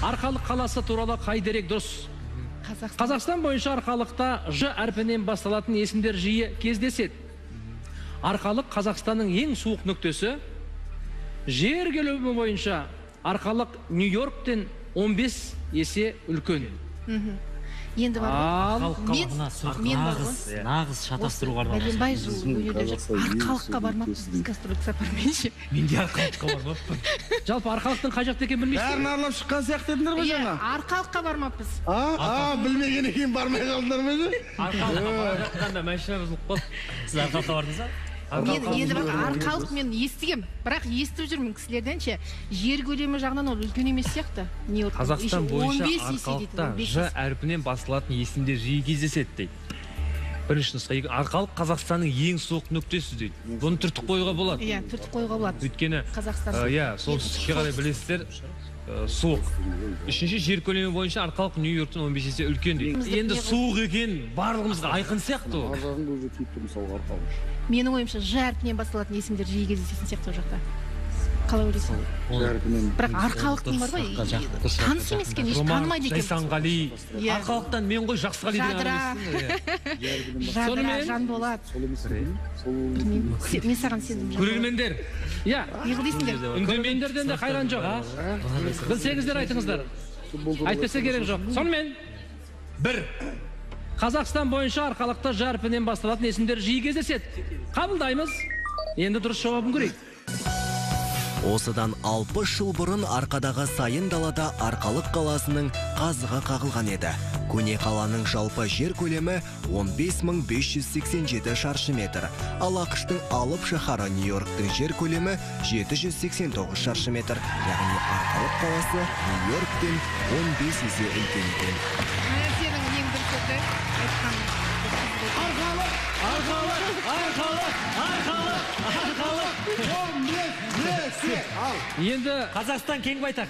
Арқалық қаласы туралы қай дерек дұрыс? Қазақстан бойынша арқалықта Ж әрпінен басталатын есімдер жиі кездеседі. Арқалық Қазақстанның ең суық нүктесі. Жер көлемі бойынша арқалық Нью-Йорктен 15 есе үлкен. Енді бар ғой, нағыз шатастыруға арналған. бәленбай жыл өнерде жүр. Арқалыққа бармаппыз біз гастрольдік сапарменше. Мен де арқалыққа бармаппын. Жалпы арқалықтың қай жақта екенін білмейсіз? Бәрін аралап шыққан сияқты едіңдер ғой жаңа. Арқалыққа бармаппыз. Білмеген екен бармай қалдыңдар ма же? Арқалыққа бара жатқанда машина бұзылып қалды. Сіз арқалыққа бардыңыз ба? Мен енді бар арқалық мен естігем, бірақ естіп жүрмін кісілерден ше, жер көлемі жағынан ол үлкен емес сияқты. Қазақстан бойынша арқалықта Ж әрпінен басылатын есімдер жиі кездеседі дейді. Бірінші нұсқа, арқалық Қазақстанның ең суық нүктесі дейді. Бұны түртіп қоюға болады. Иә, түртіп қоюға болады. Өйткені Қазақстан. солтүстікке қарай білесіздер, суық. Үшінші, жер көлемі бойынша арқалық Нью-Йорктен 15 есе үлкен дейді. Енді суық екен барлығымызға айқын сияқты ол. Менің ойымша Ж әрпінен басталатын есімдер жиі кездесетін сияқты ол жақта. Қалай ойлайсың? Бірақ арқалықтың бар ғой, таныс емес екен, еш танымайды екен. Жайсанғали, арқалықтан мен ғой Жақсығали деген Жадыра, Жанболат. Мен саған сендім. көрермендер. Неғыл дейсіңдер? Көрермендерден де қайран жоқ. Білсеңіздер айтыңыздар. Айтпаса керек жоқ. Сонымен, бір. Қазақстан бойынша арқалықта Ж әрпінен басталатын есімдер жиі кездеседі. Қабылдаймыз. Енді дұрыс жауабын көрейік. Осыдан 60 жыл бұрын арқадағы сайын далада Арқалық қаласының қазығы қағылған еді. Көне қаланың жалпы жер көлемі 15.587 шаршы метр. Ал ақштың алып шаһары Нью-Йорктың жер көлемі 789 шаршы метр. Яғни Арқалық қаласы Нью-Йорктен 15 есе үлкен екен. Сенің ең бір сөзді айтқан. Енді Қазақстан кең байтақ.